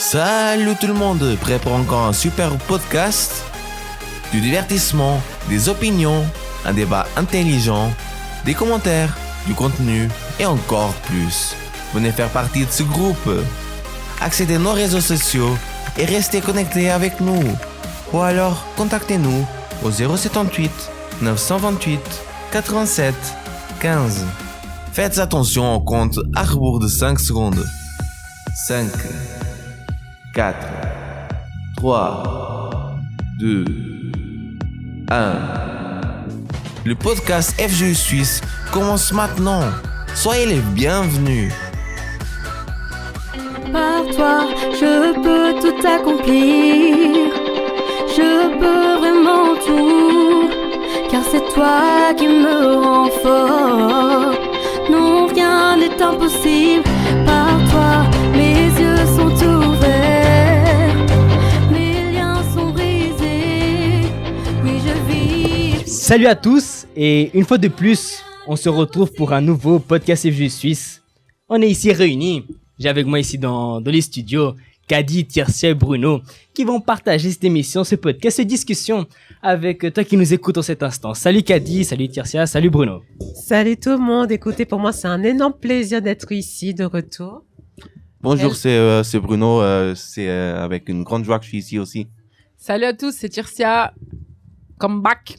Salut tout le monde, prêt pour encore un super podcast? Du divertissement, des opinions, un débat intelligent, des commentaires, du contenu et encore plus. Venez faire partie de ce groupe. Accédez à nos réseaux sociaux et restez connectés avec nous. Ou alors, contactez-nous au 078 928 87 15. Faites attention, on compte à rebours de 5 secondes. 5, 4, 3, 2, 1. Le podcast FGU Suisse commence maintenant. Soyez les bienvenus. Par toi, je peux tout accomplir. Je peux vraiment tout. Car c'est toi qui me rends fort. Non, rien n'est impossible. Par toi, mes yeux sont ouverts. Mes liens sont brisés. Oui, je vis. Salut à tous, et une fois de plus, on se retrouve pour un nouveau podcast FGU Suisse. On est ici réunis. J'ai avec moi ici dans les studios Kadi, Tirsia et Bruno qui vont partager cette émission, ce podcast, cette discussion avec toi qui nous écoutes en cet instant. Salut Kadi, salut Tirsia, salut Bruno. Salut tout le monde, écoutez, pour moi c'est un énorme plaisir d'être ici de retour. Bonjour, c'est Bruno. C'est avec une grande joie que je suis ici aussi. Salut à tous, c'est Tirsia. Come back.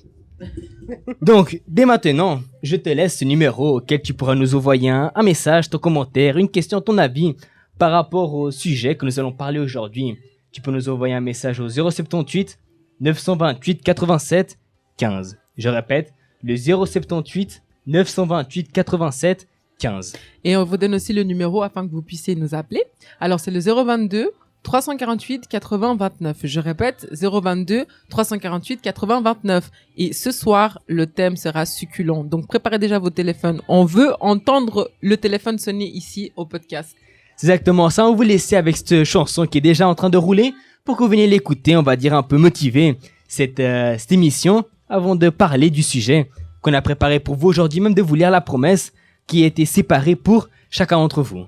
Donc, dès maintenant, je te laisse ce numéro auquel tu pourras nous envoyer un message, ton commentaire, une question, ton avis par rapport au sujet que nous allons parler aujourd'hui. Tu peux nous envoyer un message au 078 928 87 15. Je répète, le 078 928 87 15. Et on vous donne aussi le numéro afin que vous puissiez nous appeler. Alors, c'est le 022 348 80 29. Je répète, 022 348 80 29. Et ce soir, le thème sera succulent. Donc, préparez déjà vos téléphones. On veut entendre le téléphone sonner ici au podcast. C'est exactement ça. On va vous laisser avec cette chanson qui est déjà en train de rouler pour que vous veniez l'écouter. On va dire un peu motiver cette émission avant de parler du sujet qu'on a préparé pour vous aujourd'hui, même de vous lire la promesse qui a été séparée pour chacun d'entre vous.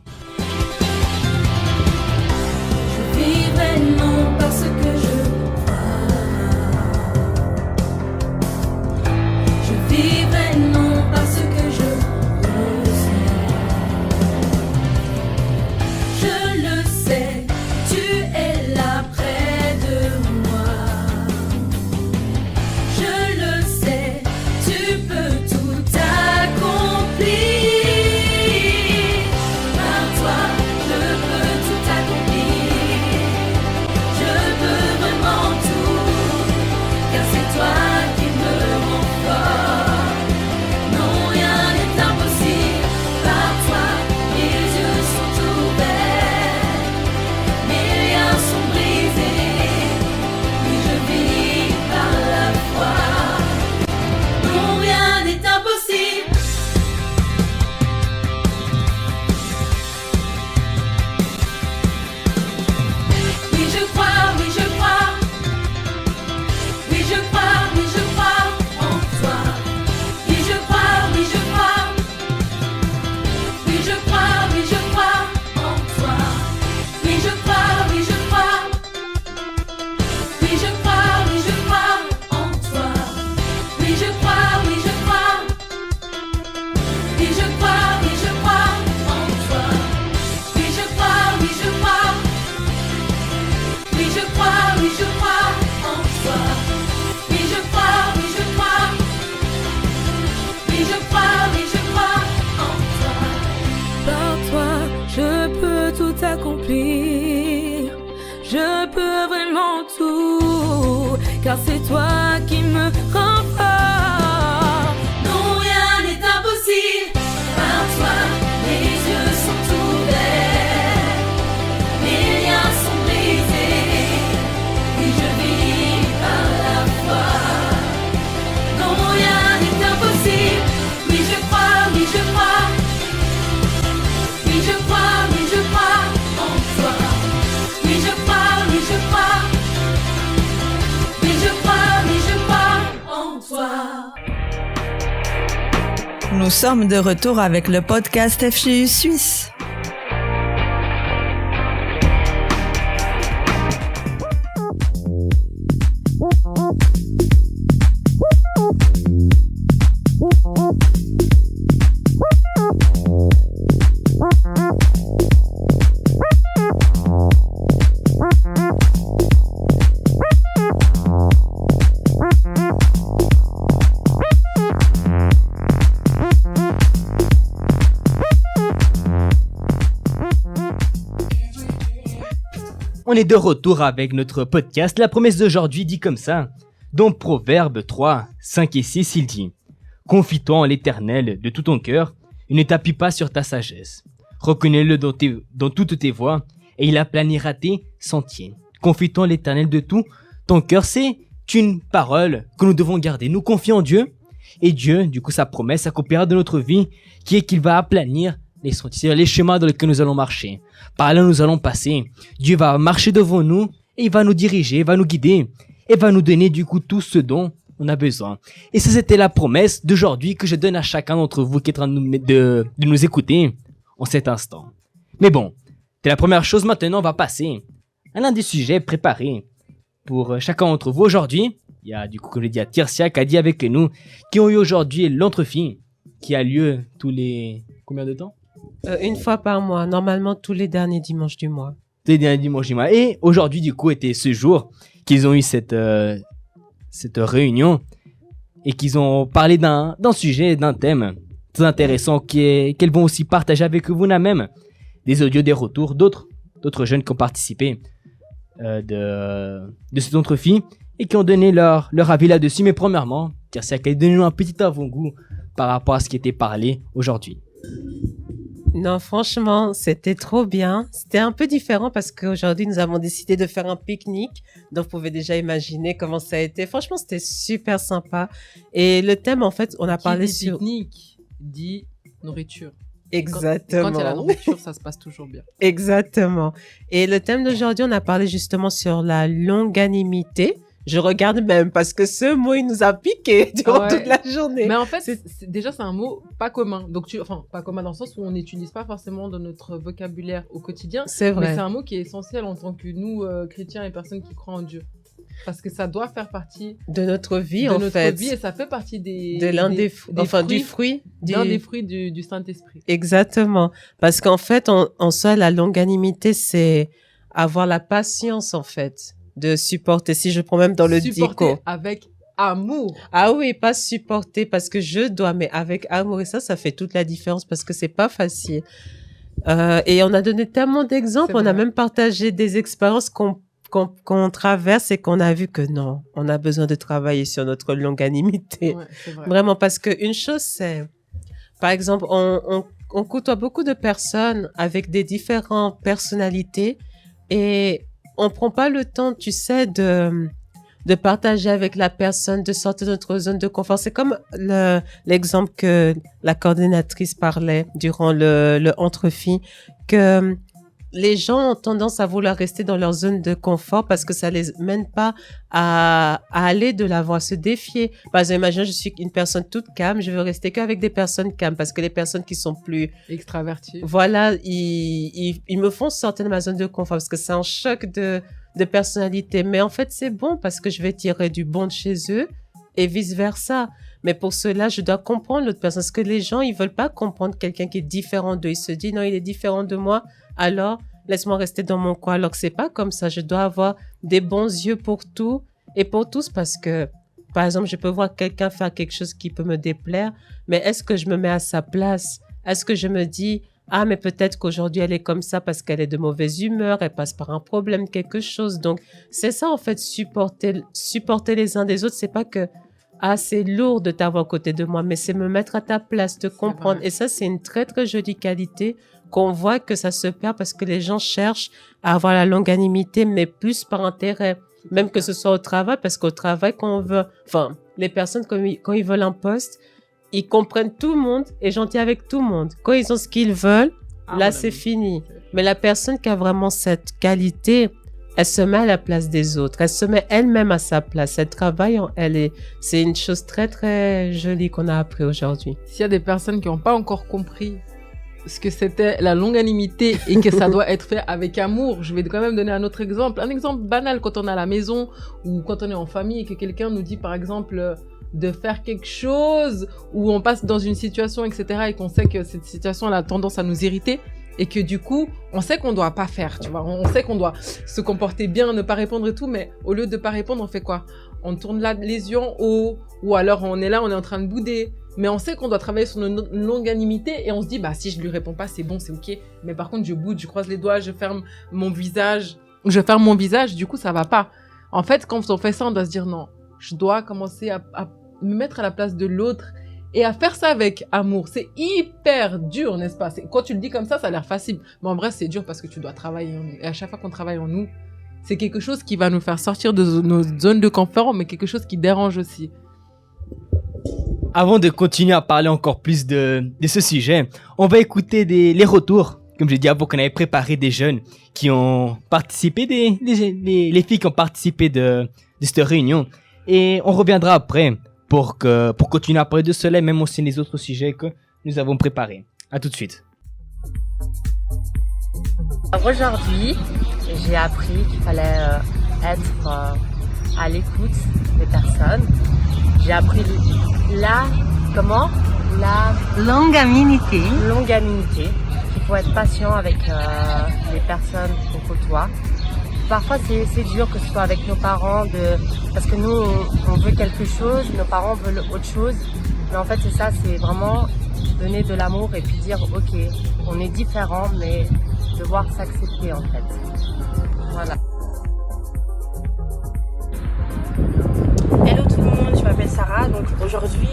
Je peux vraiment tout, car c'est toi qui me rends fort. Non, rien n'est impossible. Par toi, mes yeux sont ouverts, mes liens sont brisés. Oui, je vis par la foi. Non, rien n'est impossible. Oui, je crois, oui, je crois. Oui, je crois, oui, je crois en toi. Oui, je crois, oui, je crois. Oui, je crois, oui, je crois en toi. Nous sommes de retour avec le podcast FGU Suisse. on est de retour avec notre podcast. La promesse d'aujourd'hui dit comme ça. Dans Proverbes 3, 5 et 6, il dit « Confie-toi en l'Éternel de tout ton cœur et ne t'appuie pas sur ta sagesse. Reconnais-le dans toutes tes voies et il aplanira tes sentiers. Confie-toi en l'Éternel de tout ton cœur. » C'est une parole que nous devons garder. Nous confions en Dieu et Dieu, du coup, sa promesse accomplira de notre vie qui est qu'il va aplanir les sentiers, c'est-à-dire les chemins dans lesquels nous allons marcher. Par là, nous allons passer. Dieu va marcher devant nous et il va nous diriger, il va nous guider et va nous donner du coup tout ce dont on a besoin. Et ça, c'était la promesse d'aujourd'hui que je donne à chacun d'entre vous qui est en train de nous écouter en cet instant. Mais bon, c'est la première chose. Maintenant, on va passer à l'un des sujets préparés pour chacun d'entre vous aujourd'hui. Il y a du coup, comme je l'ai dit, Tirsia, Kadi avec nous, qui ont eu aujourd'hui l'entrefille qui a lieu tous les... Combien de temps? Une fois par mois, normalement tous les derniers dimanches du mois. Tous les derniers dimanches du mois. Et aujourd'hui, du coup, était ce jour qu'ils ont eu cette réunion et qu'ils ont parlé d'un sujet, d'un thème très intéressant qu'elles vont aussi partager avec vous même des audios, des retours d'autres jeunes qui ont participé de cette entrefille et qui ont donné leur avis là-dessus. Mais premièrement, Tirsia, donnez-nous un petit avant-goût par rapport à ce qui était parlé aujourd'hui. Non, franchement, c'était trop bien. C'était un peu différent parce qu'aujourd'hui, nous avons décidé de faire un pique-nique. Donc, vous pouvez déjà imaginer comment ça a été. Franchement, c'était super sympa. Et le thème, en fait, on a parlé sur... pique-nique dit nourriture. Exactement. Quand il y a la nourriture, ça se passe toujours bien. Exactement. Et le thème d'aujourd'hui, on a parlé justement sur la longanimité. Je regarde même parce que ce mot, il nous a piqué durant toute la journée. Mais en fait, déjà, c'est un mot pas commun. Donc, pas commun dans le sens où on n'utilise pas forcément dans notre vocabulaire au quotidien. C'est vrai. Mais c'est un mot qui est essentiel en tant que nous, chrétiens et personnes qui croient en Dieu. Parce que ça doit faire partie de notre vie, et ça fait partie du fruit du Saint-Esprit. Exactement. Parce qu'en fait, en soi, la longanimité, c'est avoir la patience, en fait, de supporter. Si je prends même dans le supporter avec amour. Ah oui, pas supporter parce que je dois, mais avec amour. Et ça fait toute la différence parce que c'est pas facile. Et on a donné tellement d'exemples. On a même partagé des expériences qu'on traverse et qu'on a vu que non, on a besoin de travailler sur notre longanimité. Ouais, c'est vrai. Vraiment, parce que une chose, c'est, par exemple, on côtoie beaucoup de personnes avec des différentes personnalités et on prend pas le temps, tu sais, de partager avec la personne, de sortir de notre zone de confort. C'est comme l'exemple que la coordinatrice parlait durant le entre-filles, que les gens ont tendance à vouloir rester dans leur zone de confort parce que ça les mène pas à aller de l'avant, à se défier. Par exemple, imagine, je suis une personne toute calme, je veux rester qu'avec des personnes calmes parce que les personnes qui sont plus extraverties, voilà, ils me font sortir de ma zone de confort parce que c'est un choc de personnalité. Mais en fait, c'est bon parce que je vais tirer du bon de chez eux et vice versa. Mais pour cela, je dois comprendre l'autre personne parce que les gens, ils veulent pas comprendre quelqu'un qui est différent d'eux. Ils se disent, non, il est différent de moi. Alors, laisse-moi rester dans mon coin. Alors que c'est pas comme ça. Je dois avoir des bons yeux pour tout et pour tous parce que, par exemple, je peux voir quelqu'un faire quelque chose qui peut me déplaire, mais est-ce que je me mets à sa place? Est-ce que je me dis, ah, mais peut-être qu'aujourd'hui, elle est comme ça parce qu'elle est de mauvaise humeur, elle passe par un problème, quelque chose. Donc, c'est ça, en fait, supporter les uns des autres. C'est pas que, ah, c'est lourd de t'avoir à côté de moi, mais c'est me mettre à ta place, te comprendre. Et ça, c'est une très, très jolie qualité qu'on voit que ça se perd parce que les gens cherchent à avoir la longanimité, mais plus par intérêt. Même que ce soit au travail, parce qu'au travail, quand on veut, enfin, les personnes, quand ils veulent un poste, ils comprennent tout le monde et gentils avec tout le monde. Quand ils ont ce qu'ils veulent, là, c'est fini. Mais la personne qui a vraiment cette qualité, elle se met à la place des autres. Elle se met elle-même à sa place. Elle travaille en elle. Et c'est une chose très, très jolie qu'on a appris aujourd'hui. S'il y a des personnes qui n'ont pas encore compris ce que c'était la longanimité et que ça doit être fait avec amour, je vais quand même donner un autre exemple. Un exemple banal quand on est à la maison ou quand on est en famille et que quelqu'un nous dit, par exemple, de faire quelque chose ou on passe dans une situation, etc. et qu'on sait que cette situation elle a tendance à nous irriter et que du coup, on sait qu'on doit pas faire, tu vois. On sait qu'on doit se comporter bien, ne pas répondre et tout, mais au lieu de pas répondre, on fait quoi? On tourne les yeux en haut ou alors on est là, on est en train de bouder. Mais on sait qu'on doit travailler sur notre longanimité et on se dit, bah, si je lui réponds pas, c'est bon, c'est ok. Mais par contre, je boude, je croise les doigts, je ferme mon visage. je ferme mon visage, du coup, ça va pas. En fait, quand on fait ça, on doit se dire non, je dois commencer à me mettre à la place de l'autre et à faire ça avec amour. C'est hyper dur, n'est-ce pas? Quand tu le dis comme ça a l'air facile. Mais en vrai, c'est dur parce que tu dois travailler en nous. Et à chaque fois qu'on travaille en nous, c'est quelque chose qui va nous faire sortir de nos zones de confort, mais quelque chose qui dérange aussi. Avant de continuer à parler encore plus de ce sujet, on va écouter les retours. Comme j'ai dit avant qu'on avait préparé des jeunes qui ont participé, les filles qui ont participé de cette réunion. Et on reviendra après pour continuer à parler de cela, même aussi les autres sujets que nous avons préparés. À tout de suite. Aujourd'hui, j'ai appris qu'il fallait être à l'écoute des personnes. J'ai appris la longanimité. Il faut être patient avec les personnes qu'on côtoie. Parfois, c'est dur que ce soit avec nos parents, parce que nous, on veut quelque chose, nos parents veulent autre chose. Mais en fait, c'est ça, c'est vraiment donner de l'amour et puis dire, ok, on est différents, mais devoir s'accepter en fait. Voilà. Hello tout le monde, je m'appelle Sarah. Donc aujourd'hui,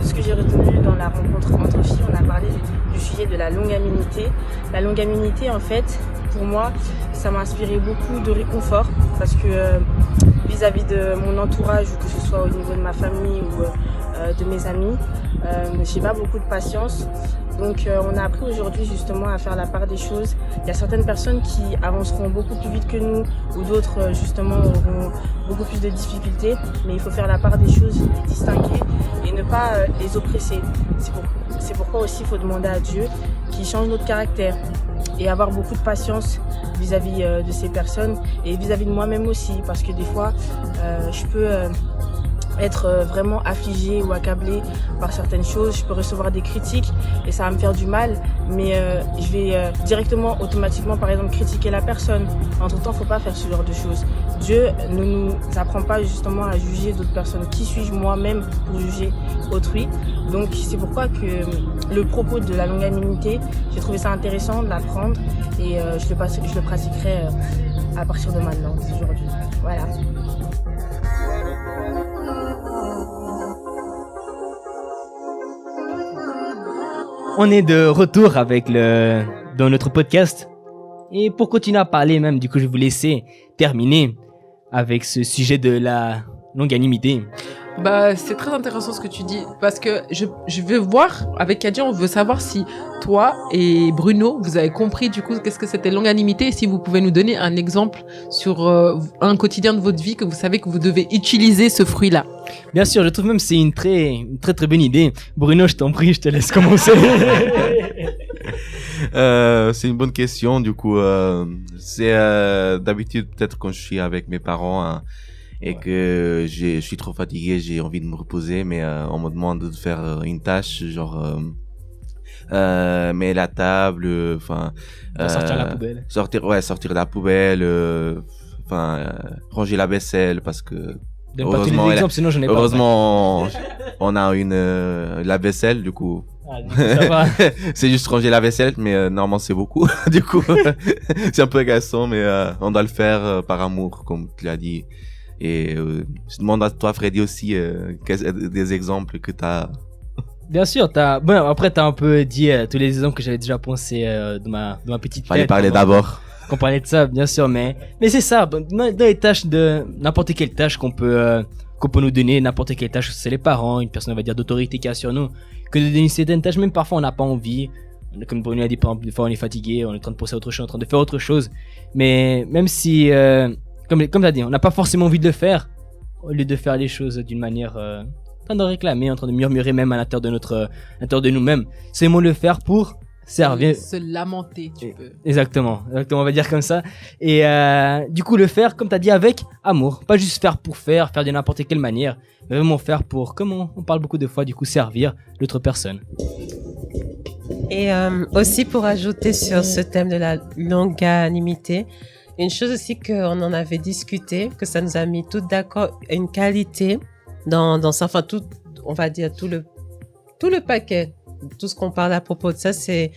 ce que j'ai retenu dans la rencontre entre filles, on a parlé du sujet de la longanimité. La longanimité, en fait, pour moi, ça m'a inspiré beaucoup de réconfort parce que vis-à-vis de mon entourage, ou que ce soit au niveau de ma famille ou de mes amis, j'ai pas beaucoup de patience. Donc on a appris aujourd'hui justement à faire la part des choses. Il y a certaines personnes qui avanceront beaucoup plus vite que nous ou d'autres justement auront beaucoup plus de difficultés. Mais il faut faire la part des choses, les distinguer et ne pas les oppresser. C'est pourquoi aussi il faut demander à Dieu qu'il change notre caractère et avoir beaucoup de patience vis-à-vis de ces personnes et vis-à-vis de moi-même aussi. Parce que des fois, je peux être vraiment affligée ou accablée par certaines choses, je peux recevoir des critiques et ça va me faire du mal, mais je vais directement, automatiquement, par exemple, critiquer la personne. Entre-temps, faut pas faire ce genre de choses. Dieu ne nous apprend pas justement à juger d'autres personnes. Qui suis-je moi-même pour juger autrui? Donc c'est pourquoi que le propos de la longanimité, j'ai trouvé ça intéressant de l'apprendre et je le pratiquerai à partir de maintenant, aujourd'hui. Voilà. On est de retour dans notre podcast. Et pour continuer à parler même, du coup, je vais vous laisser terminer avec ce sujet de la longanimité. Bah, c'est très intéressant ce que tu dis parce que je veux voir avec Kadia, on veut savoir si toi et Bruno, vous avez compris du coup qu'est-ce que c'était longanimité et si vous pouvez nous donner un exemple sur un quotidien de votre vie que vous savez que vous devez utiliser ce fruit-là. Bien sûr, je trouve même que c'est une très très bonne idée. Bruno, je t'en prie, je te laisse commencer. C'est une bonne question. Du coup, c'est d'habitude peut-être quand je suis avec mes parents hein, et que je suis trop fatigué, j'ai envie de me reposer, mais on me demande de faire une tâche, genre mais la table, enfin sortir la poubelle. Sortir la poubelle, ranger la vaisselle parce que Donne pas tous les exemples, sinon je n'ai pas. Heureusement, on a la vaisselle, du coup. Ah, ça va. C'est juste ranger la vaisselle, mais normalement c'est beaucoup. Du coup, c'est un peu agaçant, mais on doit le faire par amour, comme tu l'as dit. Et je demande à toi, Freddy, aussi des exemples que tu as. Bien sûr, après t'as un peu dit tous les exemples que j'avais déjà pensé de ma petite tête. Fallait parler d'abord. Qu'on parlait de ça, bien sûr, mais c'est ça, dans les tâches n'importe quelle tâche qu'on peut nous donner, n'importe quelle tâche, c'est les parents, une personne, on va dire, d'autorité qui a sur nous, que de donner certaines tâches, même parfois on n'a pas envie, comme Bruno a dit, par exemple, des fois on est fatigué, on est en train de penser à autre chose, en train de faire autre chose, mais même si, comme tu as dit, on n'a pas forcément envie de le faire, au lieu de faire les choses d'une manière, en train de réclamer, en train de murmurer même à l'intérieur de nous-mêmes, c'est le faire pour servir. Se lamenter, tu peux. Exactement, on va dire comme ça. Et du coup, le faire, comme tu as dit, avec amour. Pas juste faire pour faire de n'importe quelle manière, mais vraiment faire pour, comme on parle beaucoup de fois, du coup, servir l'autre personne. Et aussi pour ajouter sur ce thème de la longanimité, une chose aussi qu'on en avait discuté, que ça nous a mis toutes d'accord, une qualité dans ça, enfin tout, on va dire tout le paquet. Tout ce qu'on parle à propos de ça, c'est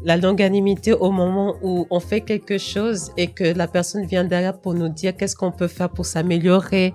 la longanimité au moment où on fait quelque chose et que la personne vient derrière pour nous dire qu'est-ce qu'on peut faire pour s'améliorer.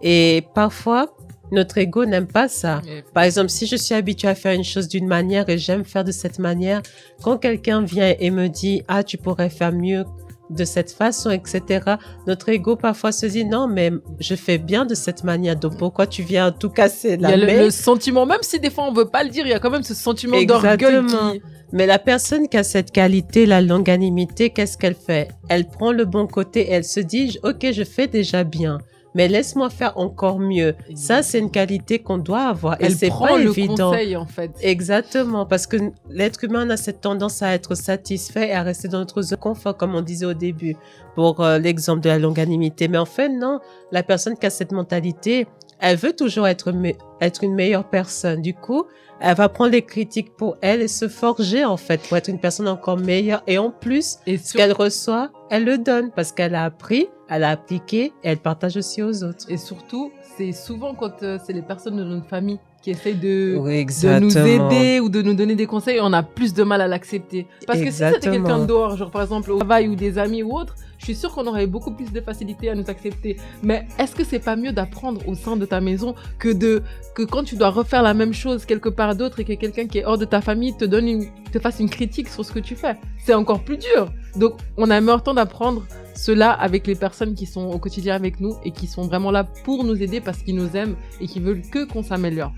Et parfois, notre ego n'aime pas ça. Par exemple, si je suis habituée à faire une chose d'une manière et j'aime faire de cette manière, quand quelqu'un vient et me dit « Ah, tu pourrais faire mieux de cette façon, etc. » Notre ego parfois se dit « Non, mais je fais bien de cette manière, donc pourquoi tu viens tout casser Il y a la le sentiment, même si des fois on veut pas le dire, il y a quand même ce sentiment d'orgueil Exactement. qui... Mais la personne qui a cette qualité, la longanimité, qu'est-ce qu'elle fait? Elle prend le bon côté et elle se dit « Ok, je fais déjà bien. » Mais laisse-moi faire encore mieux. Ça, c'est une qualité qu'on doit avoir. Et Elle c'est prend pas le évident. conseil, en fait. Exactement. Parce que l'être humain a cette tendance à être satisfait et à rester dans notre zone de confort, comme on disait au début, pour l'exemple de la longanimité. Mais en fait, non. La personne qui a cette mentalité, elle veut toujours être une meilleure personne. Du coup, elle va prendre les critiques pour elle et se forger, en fait, pour être une personne encore meilleure. Et en plus, ce qu'elle reçoit, elle le donne parce qu'elle a appris, elle a appliqué et elle partage aussi aux autres. Et surtout, c'est souvent quand c'est les personnes de notre famille qui essayent de nous Exactement. aider ou de nous donner des conseils, on a plus de mal à l'accepter. Parce que si c'était quelqu'un de dehors, genre par exemple au travail ou des amis ou autre, je suis sûre qu'on aurait beaucoup plus de facilité à nous accepter. Mais est-ce que c'est pas mieux d'apprendre au sein de ta maison que quand tu dois refaire la même chose quelque part d'autre et que quelqu'un qui est hors de ta famille te fasse une critique sur ce que tu fais? C'est encore plus dur. Donc, on a meilleur temps d'apprendre cela avec les personnes qui sont au quotidien avec nous et qui sont vraiment là pour nous aider parce qu'ils nous aiment et qui veulent que qu'on s'améliore.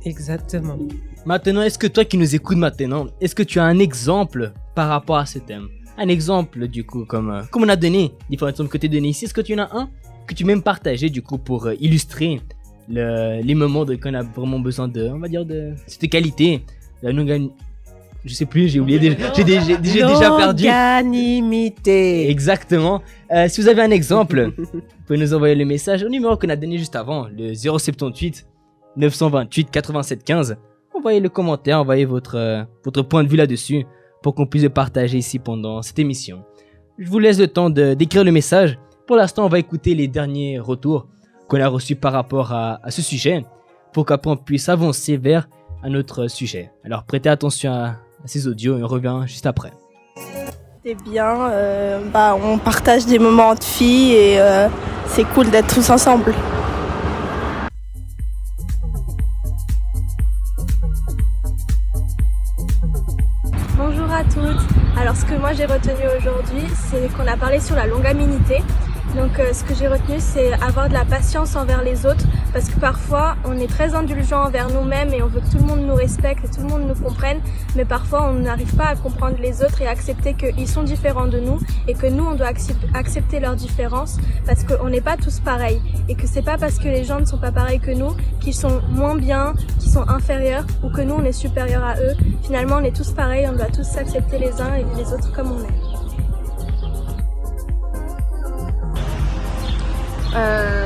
Exactement. Maintenant, est-ce que toi qui nous écoutes maintenant, est-ce que tu as un exemple par rapport à ce thème? Un exemple, du coup, comme on a donné, différents exemples que tu as donnés ici, est-ce que tu en as un que tu m'aimes partager, du coup, pour illustrer les moments qu'on a vraiment besoin de, on va dire, de cette qualité, la je sais plus, j'ai oublié, j'ai déjà perdu. Longanimité. Exactement. Si vous avez un exemple, vous pouvez nous envoyer le message au numéro qu'on a donné juste avant, le 078 928 87 15. Envoyez le commentaire, envoyez votre point de vue là-dessus pour qu'on puisse le partager ici pendant cette émission. Je vous laisse le temps d'écrire le message. Pour l'instant, on va écouter les derniers retours qu'on a reçus par rapport à ce sujet pour qu'après on puisse avancer vers un autre sujet. Alors prêtez attention à ces audios et on revient juste après. C'est bien, on partage des moments entre filles et c'est cool d'être tous ensemble. Bonjour à toutes. Alors ce que moi j'ai retenu aujourd'hui, c'est qu'on a parlé sur la longanimité. Donc ce que j'ai retenu, c'est avoir de la patience envers les autres parce que parfois on est très indulgent envers nous-mêmes et on veut que tout le monde nous respecte et tout le monde nous comprenne, mais parfois on n'arrive pas à comprendre les autres et à accepter qu'ils sont différents de nous et que nous on doit accepter leurs différences parce qu'on n'est pas tous pareils et que c'est pas parce que les gens ne sont pas pareils que nous qu'ils sont moins bien, qu'ils sont inférieurs ou que nous on est supérieurs à eux. Finalement on est tous pareils, on doit tous s'accepter les uns et les autres comme on est.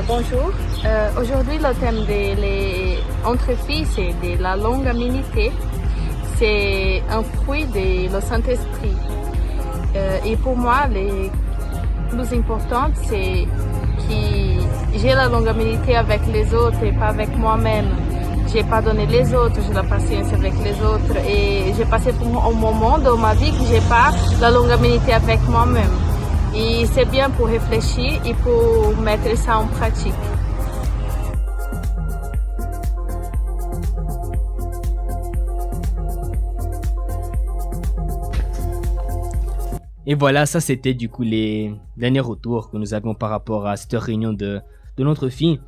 Bonjour. Aujourd'hui, le thème entre filles, c'est de la longanimité. C'est un fruit de le Saint-Esprit. Et pour moi, le plus important, c'est que j'ai la longanimité avec les autres et pas avec moi-même. J'ai pardonné les autres, j'ai la patience avec les autres et j'ai passé pour un moment dans ma vie que j'ai pas la longanimité avec moi-même. Et c'est bien pour réfléchir et pour mettre ça en pratique. Et voilà, ça c'était du coup les derniers retours que nous avions par rapport à cette réunion de notre fille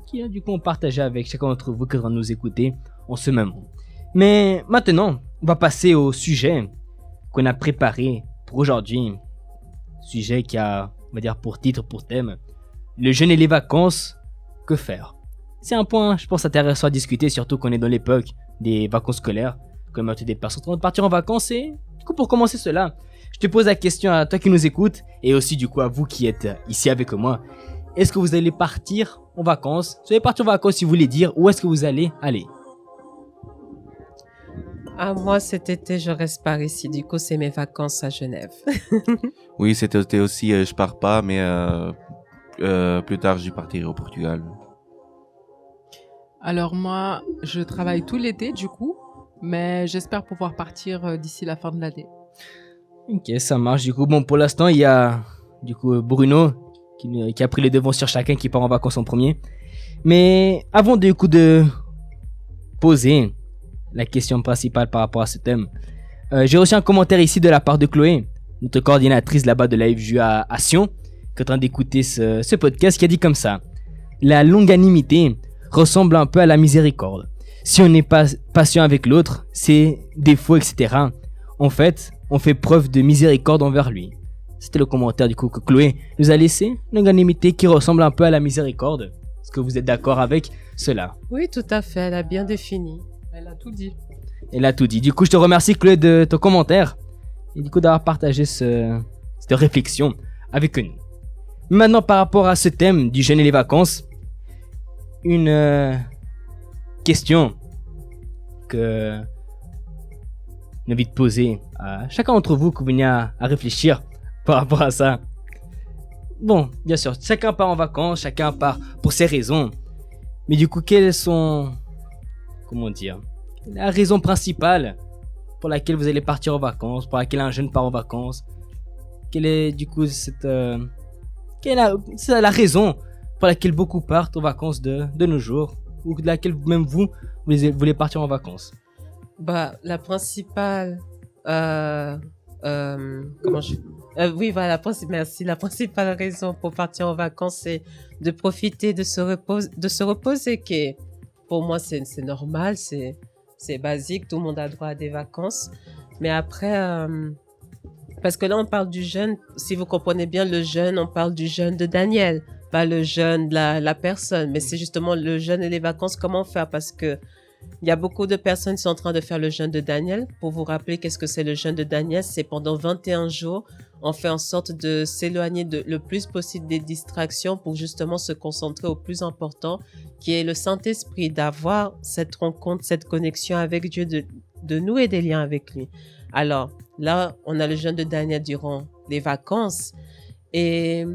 qui a du coup on partageait avec chacun d'entre vous qui va nous écouter en ce moment. Mais maintenant, on va passer au sujet qu'on a préparé pour aujourd'hui. Sujet qui a, on va dire, pour titre, pour thème, le jeûne et les vacances, que faire? C'est un point, je pense, intéressant à discuter, surtout qu'on est dans l'époque des vacances scolaires, comme des personnes vont partir en vacances et, du coup, pour commencer cela, je te pose la question à toi qui nous écoutes et aussi, du coup, à vous qui êtes ici avec moi. Est-ce que vous allez partir en vacances? Si vous allez partir en vacances, si vous voulez dire, où est-ce que vous allez aller? Ah, moi, cet été, je reste par ici. Du coup, c'est mes vacances à Genève. Oui, cet été aussi, je pars pas, mais plus tard, je partirai au Portugal. Alors moi, je travaille tout l'été du coup, mais j'espère pouvoir partir d'ici la fin de l'année. Ok, ça marche. Du coup, bon, pour l'instant, il y a Bruno qui a pris les devants sur chacun qui part en vacances en premier. Mais avant de poser la question principale par rapport à ce thème, j'ai reçu un commentaire ici de la part de Chloé, notre coordinatrice là-bas de la FJU à Sion, qui est en train d'écouter ce podcast, qui a dit comme ça: la longanimité ressemble un peu à la miséricorde. Si on n'est pas patient avec l'autre, ses défauts, etc., en fait, on fait preuve de miséricorde envers lui. C'était le commentaire du coup que Chloé nous a laissé. Longanimité qui ressemble un peu à la miséricorde. Est-ce que vous êtes d'accord avec cela? Oui, tout à fait. Elle a bien défini. Elle a tout dit. Elle a tout dit. Du coup, je te remercie Chloé de ton commentaire et du coup d'avoir partagé cette réflexion avec nous. Maintenant, par rapport à ce thème du jeûne et les vacances, une question que j'ai envie de poser à chacun d'entre vous qui venez à réfléchir par rapport à ça. Bon, bien sûr, chacun part en vacances, chacun part pour ses raisons. Mais du coup, quelles sont, la raison principale pour laquelle vous allez partir en vacances, pour laquelle un jeune part en vacances? Quelle est du coup c'est la raison pour laquelle beaucoup partent en vacances de nos jours, ou de laquelle même vous voulez partir en vacances? La principale, merci. La principale raison pour partir en vacances, c'est de profiter, de se reposer, qui pour moi c'est normal, c'est basique, tout le monde a droit à des vacances. Mais après, parce que là on parle du jeûne, si vous comprenez bien le jeûne, on parle du jeûne de Daniel, pas le jeûne de la personne, mais c'est justement le jeûne et les vacances, comment faire, parce que il y a beaucoup de personnes qui sont en train de faire le jeûne de Daniel. Pour vous rappeler, qu'est-ce que c'est le jeûne de Daniel? C'est pendant 21 jours, on fait en sorte de s'éloigner le plus possible des distractions pour justement se concentrer au plus important, qui est le Saint-Esprit, d'avoir cette rencontre, cette connexion avec Dieu, de nouer des liens avec lui. Alors là, on a le jeûne de Daniel durant les vacances. Et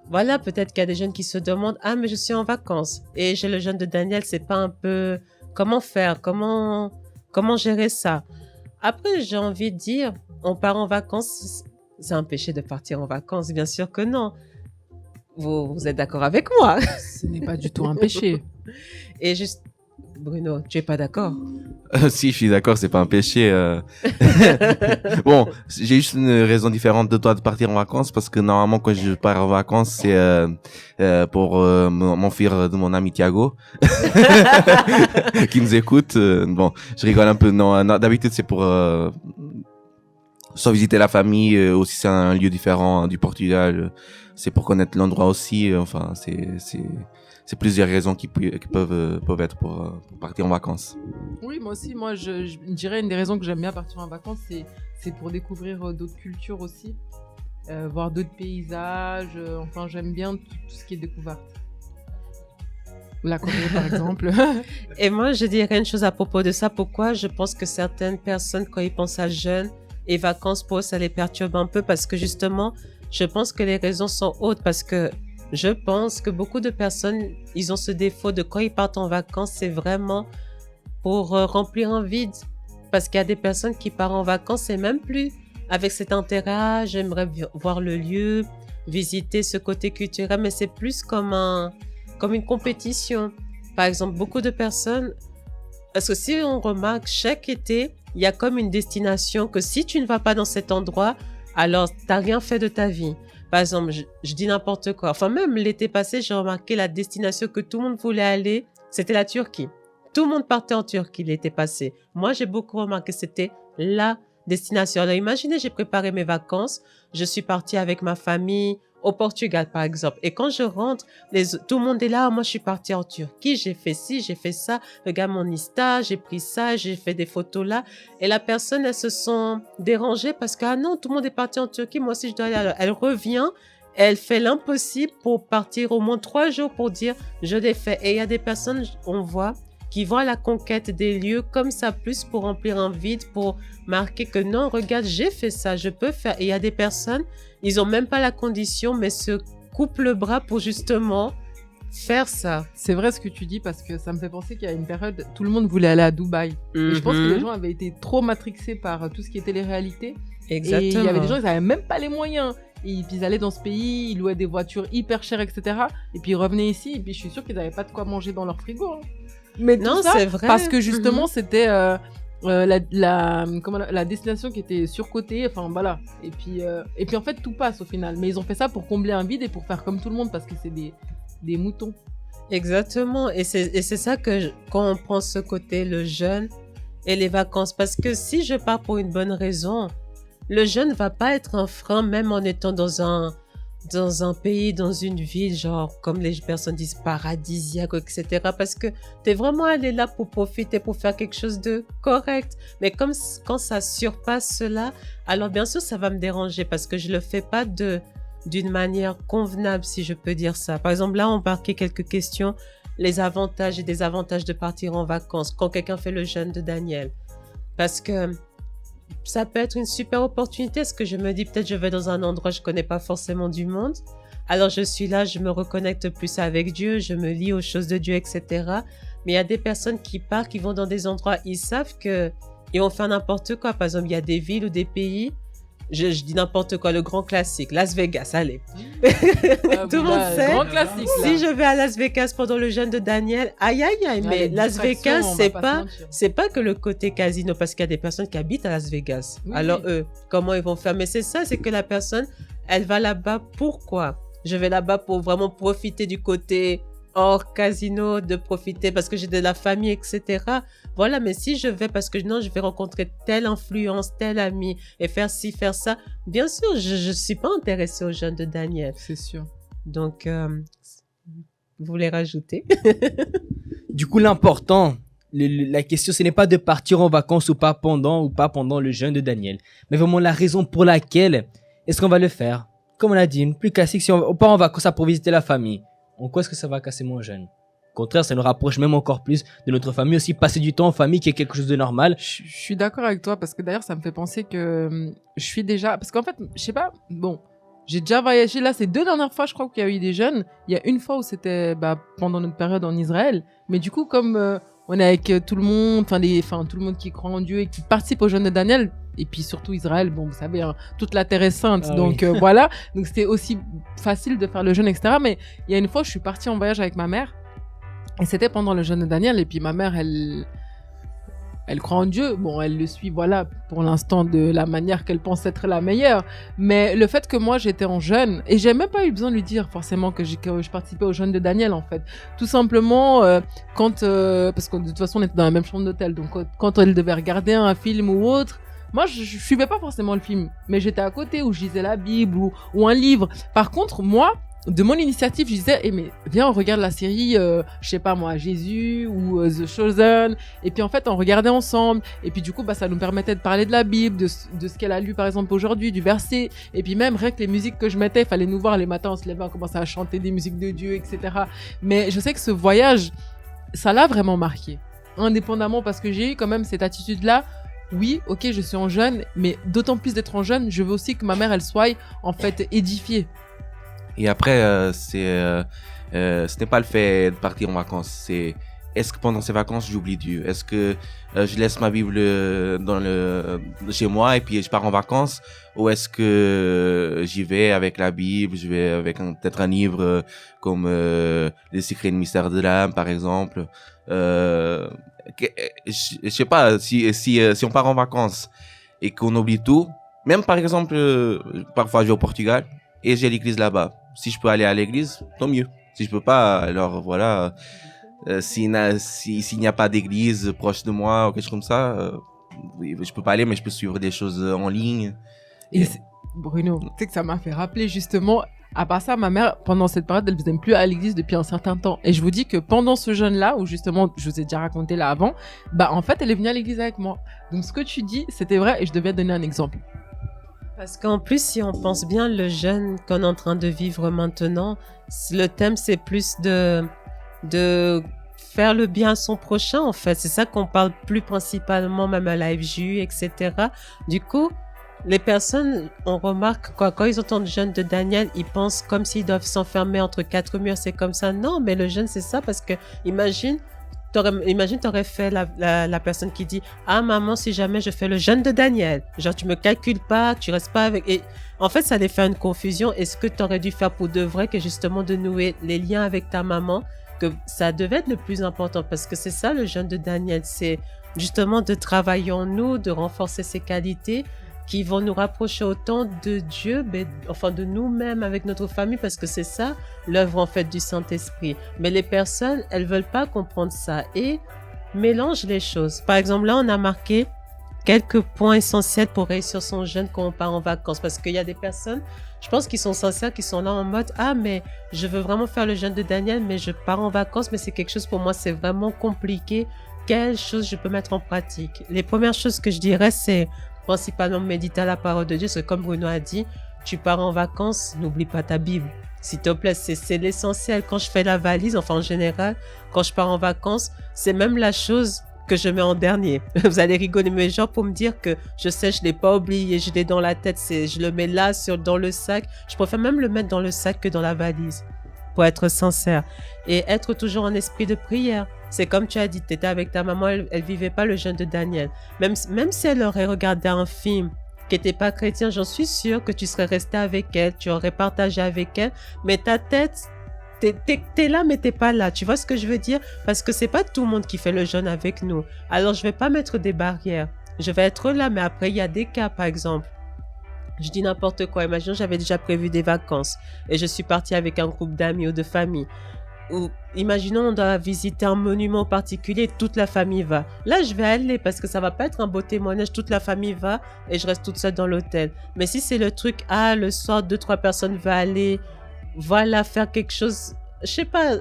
voilà, peut-être qu'il y a des jeunes qui se demandent: ah, mais je suis en vacances et j'ai le jeûne de Daniel, c'est pas un peu... Comment faire? Comment gérer ça? Après, j'ai envie de dire, on part en vacances, c'est un péché de partir en vacances? Bien sûr que non. Vous êtes d'accord avec moi? Ce n'est pas du tout un péché. Et juste, Bruno, tu es pas d'accord? Si, je suis d'accord, c'est pas un péché. Bon, j'ai juste une raison différente de toi de partir en vacances, parce que normalement quand je pars en vacances, c'est pour m'enfuir de mon ami Thiago qui nous écoute. Bon, je rigole un peu. Non, d'habitude c'est pour soit visiter la famille, aussi c'est un lieu différent du Portugal. C'est pour connaître l'endroit aussi. Enfin, c'est plusieurs raisons qui peuvent être pour partir en vacances. Oui, moi aussi, je dirais une des raisons que j'aime bien partir en vacances, c'est pour découvrir d'autres cultures aussi, voir d'autres paysages. Enfin, j'aime bien tout ce qui est découverte. La Corée, par exemple. Et moi, je dirais une chose à propos de ça. Pourquoi je pense que certaines personnes, quand ils pensent à jeûne et vacances, pour eux, ça les perturbe un peu, parce que justement, je pense que les raisons sont hautes, parce que je pense que beaucoup de personnes, ils ont ce défaut de quand ils partent en vacances, c'est vraiment pour remplir un vide. Parce qu'il y a des personnes qui partent en vacances et même plus avec cet intérêt, j'aimerais voir le lieu, visiter ce côté culturel, mais c'est plus comme une compétition. Par exemple, beaucoup de personnes, parce que si on remarque, chaque été, il y a comme une destination que si tu ne vas pas dans cet endroit, alors tu n'as rien fait de ta vie. Par exemple, je dis n'importe quoi. Enfin, même l'été passé, j'ai remarqué la destination que tout le monde voulait aller, c'était la Turquie. Tout le monde partait en Turquie l'été passé. Moi, j'ai beaucoup remarqué que c'était la destination. Alors, imaginez, j'ai préparé mes vacances. Je suis partie avec ma famille au Portugal, par exemple. Et quand je rentre, tout le monde est là. Moi, je suis partie en Turquie. J'ai fait ci, j'ai fait ça. Regarde mon Insta, j'ai pris ça, j'ai fait des photos là. Et la personne, elles se sont dérangées parce que, ah non, tout le monde est parti en Turquie. Moi aussi, je dois aller. Alors, elle revient. Elle fait l'impossible pour partir au moins 3 jours pour dire, je l'ai fait. Et il y a des personnes, on voit, qui vont à la conquête des lieux comme ça, plus pour remplir un vide, pour marquer que non, regarde, j'ai fait ça, je peux faire. Et il y a des personnes, ils n'ont même pas la condition, mais se coupent le bras pour justement faire ça. C'est vrai ce que tu dis, parce que ça me fait penser qu'il y a une période, tout le monde voulait aller à Dubaï. Et je pense que les gens avaient été trop matrixés par tout ce qui était les réalités. Exactement. Et il y avait des gens qui n'avaient même pas les moyens. Et puis ils allaient dans ce pays, ils louaient des voitures hyper chères, etc. Et puis ils revenaient ici, et puis je suis sûre qu'ils n'avaient pas de quoi manger dans leur frigo. Hein. Mais non, tout ça, c'est vrai. parce que justement, c'était la destination qui était surcotée. Enfin, voilà. Et puis en fait, tout passe au final. Mais ils ont fait ça pour combler un vide et pour faire comme tout le monde, parce que c'est des moutons. Exactement. Et c'est ça que quand on prend ce côté, le jeûne et les vacances. Parce que si je pars pour une bonne raison, le jeûne va pas être un frein, même en étant dans un pays, dans une ville, genre, comme les personnes disent, paradisiaque, etc. Parce que t'es vraiment allé là pour profiter, pour faire quelque chose de correct. Mais comme quand ça surpasse cela, alors bien sûr, ça va me déranger parce que je le fais pas d'une manière convenable, si je peux dire ça. Par exemple, là, on marquait quelques questions, les avantages et désavantages de partir en vacances quand quelqu'un fait le jeûne de Daniel. Parce que ça peut être une super opportunité. Est-ce que je me dis, peut-être je vais dans un endroit, je connais pas forcément du monde. Alors, je suis là, je me reconnecte plus avec Dieu, je me lie aux choses de Dieu, etc. Mais il y a des personnes qui partent, qui vont dans des endroits, ils savent que ils vont faire n'importe quoi. Par exemple, il y a des villes ou des pays, je dis n'importe quoi, le grand classique, Las Vegas, allez. Tout le monde sait. Grand classique, si je vais à Las Vegas pendant le jeûne de Daniel, aïe, aïe, aïe, mais Las Vegas, c'est pas que le côté casino, parce qu'il y a des personnes qui habitent à Las Vegas. Oui. Alors eux, comment ils vont faire? Mais c'est ça, c'est que la personne, elle va là-bas, pourquoi? Je vais là-bas pour vraiment profiter du côté hors casino, de profiter parce que j'ai de la famille, etc. Voilà, mais si je vais parce que non, je vais rencontrer telle influence, tel ami et faire ci, faire ça, bien sûr, je suis pas intéressée au jeûne de Daniel. C'est sûr. Donc, vous voulez rajouter? Du coup, l'important, la question, ce n'est pas de partir en vacances ou pas pendant le jeûne de Daniel, mais vraiment la raison pour laquelle est-ce qu'on va le faire. Comme on a dit, plus classique, si on part en vacances pour visiter la famille. En quoi est-ce que ça va casser mon jeûne? Au contraire, ça nous rapproche même encore plus de notre famille aussi. Passer du temps en famille qui est quelque chose de normal. Je suis d'accord avec toi parce que d'ailleurs, ça me fait penser que je suis déjà... Parce qu'en fait, je sais pas, bon, j'ai déjà voyagé. Là, ces 2 dernières fois, je crois qu'il y a eu des jeûnes. Il y a une fois où c'était pendant notre période en Israël. Mais du coup, comme on est avec tout le monde, tout le monde qui croit en Dieu et qui participe au jeûne de Daniel, et puis surtout Israël, bon, vous savez, hein, toute la terre est sainte, donc oui. Voilà. Donc c'était aussi facile de faire le jeûne, etc. Mais il y a une fois, je suis partie en voyage avec ma mère, et c'était pendant le jeûne de Daniel, et puis ma mère, elle croit en Dieu. Bon, elle le suit, voilà, pour l'instant, de la manière qu'elle pense être la meilleure. Mais le fait que moi, j'étais en jeûne, et j'ai même pas eu besoin de lui dire forcément que je participais au jeûne de Daniel, en fait. Tout simplement, parce que de toute façon, on était dans la même chambre d'hôtel, donc quand elle devait regarder un film ou autre, moi, je suivais pas forcément le film, mais j'étais à côté où je lisais la Bible ou un livre. Par contre, moi, de mon initiative, je disais, mais viens, on regarde la série, je sais pas moi, Jésus ou The Chosen. Et puis en fait, on regardait ensemble. Et puis du coup, ça nous permettait de parler de la Bible, de ce qu'elle a lu par exemple aujourd'hui, du verset. Et puis même, rien que les musiques que je mettais, il fallait nous voir les matins, on se levait, on commençait à chanter des musiques de Dieu, etc. Mais je sais que ce voyage, ça l'a vraiment marqué. Indépendamment, parce que j'ai eu quand même cette attitude-là. Oui, ok, je suis en jeûne, mais d'autant plus d'être en jeûne, je veux aussi que ma mère, elle soit en fait édifiée. Et après, ce n'est pas le fait de partir en vacances, c'est est-ce que pendant ces vacances, j'oublie Dieu? Est-ce que je laisse ma Bible chez moi et puis je pars en vacances? Ou est-ce que j'y vais avec la Bible, je vais avec peut-être un livre comme Les secrets et le mystère de l'âme, par exemple? Je sais pas, si on part en vacances et qu'on oublie tout, même par exemple, parfois je vais au Portugal et j'ai l'église là-bas. Si je peux aller à l'église, tant mieux. Si je peux pas, alors voilà, s'il n'y a pas d'église proche de moi ou quelque chose comme ça, je peux pas aller, mais je peux suivre des choses en ligne. Et Bruno, tu sais que ça m'a fait rappeler justement, à part ça, ma mère, pendant cette période, elle ne venait plus à l'église depuis un certain temps. Et je vous dis que pendant ce jeûne-là, où justement, je vous ai déjà raconté là avant, en fait, elle est venue à l'église avec moi. Donc ce que tu dis, c'était vrai et je devais donner un exemple. Parce qu'en plus, si on pense bien, le jeûne qu'on est en train de vivre maintenant, le thème, c'est plus de faire le bien à son prochain, en fait. C'est ça qu'on parle plus principalement, même à la FJU, etc. Du coup, les personnes, on remarque quoi, quand ils entendent le jeûne de Daniel, ils pensent comme s'ils doivent s'enfermer entre 4 murs, c'est comme ça. Non, mais le jeûne, c'est ça, parce que imagine, imagine, t'aurais fait la personne qui dit « Ah, maman, si jamais je fais le jeûne de Daniel, genre, tu me calcules pas, tu restes pas avec... » Et en fait, ça allait faire une confusion. Est-ce que t'aurais dû faire pour de vrai que justement de nouer les liens avec ta maman, que ça devait être le plus important, parce que c'est ça le jeûne de Daniel, c'est justement de travailler en nous, de renforcer ses qualités qui vont nous rapprocher autant de Dieu, enfin de nous-mêmes avec notre famille, parce que c'est ça l'œuvre en fait du Saint-Esprit. Mais les personnes, elles veulent pas comprendre ça et mélangent les choses. Par exemple, là, on a marqué quelques points essentiels pour réussir son jeûne quand on part en vacances, parce qu'il y a des personnes, je pense, qui sont sincères, qui sont là en mode « Ah, mais je veux vraiment faire le jeûne de Daniel, mais je pars en vacances, mais c'est quelque chose pour moi, c'est vraiment compliqué. Quelles choses je peux mettre en pratique ?» Les premières choses que je dirais, c'est principalement méditer à la parole de Dieu. Parce que comme Bruno a dit, tu pars en vacances, n'oublie pas ta Bible. S'il te plaît, c'est l'essentiel. Quand je fais la valise, enfin en général, quand je pars en vacances, c'est même la chose que je mets en dernier. Vous allez rigoler, mais genre pour me dire que je sais, je l'ai pas oublié, je l'ai dans la tête, je le mets là, dans le sac. Je préfère même le mettre dans le sac que dans la valise, pour être sincère. Et être toujours en esprit de prière. C'est comme tu as dit, tu étais avec ta maman, elle vivait pas le jeûne de Daniel. Même si elle aurait regardé un film qui n'était pas chrétien, j'en suis sûre que tu serais resté avec elle, tu aurais partagé avec elle, mais ta tête, t'es là, mais t'es pas là. Tu vois ce que je veux dire? Parce que c'est pas tout le monde qui fait le jeûne avec nous. Alors, je vais pas mettre des barrières. Je vais être là, mais après, il y a des cas, par exemple. Je dis n'importe quoi. Imaginons, j'avais déjà prévu des vacances et je suis partie avec un groupe d'amis ou de famille. Ou imaginons, on doit visiter un monument particulier, toute la famille va. Là, je vais aller parce que ça va pas être un beau témoignage, toute la famille va et je reste toute seule dans l'hôtel. Mais si c'est le truc, le soir, 2-3 personnes vont aller, voilà, faire quelque chose, je sais pas,